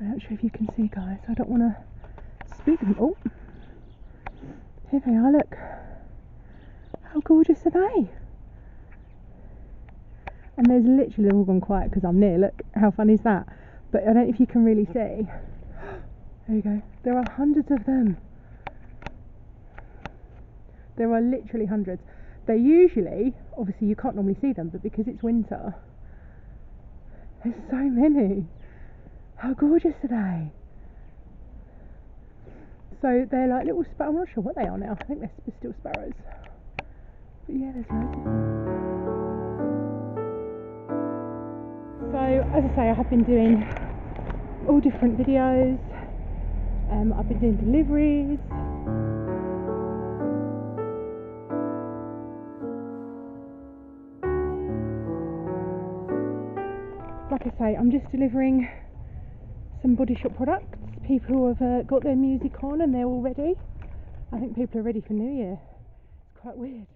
I'm not sure if you can see, guys. I don't want to speak them. Oh, here they are, look. How gorgeous are they? And there's literally, they've all gone quiet because I'm near, look, how fun is that? But I don't know if you can really see. There you go. There are hundreds of them. There are literally hundreds. They usually, obviously you can't normally see them, but because it's winter, there's so many. How gorgeous are they? So they're like little sparrows. I'm not sure what they are now. I think they're still sparrows. But yeah, there's loads of them. So as I say, I have been doing all different videos. I've been doing deliveries. Like I say, I'm just delivering some Body Shop products. People who have got their music on and they're all ready. I think people are ready for New Year. It's quite weird.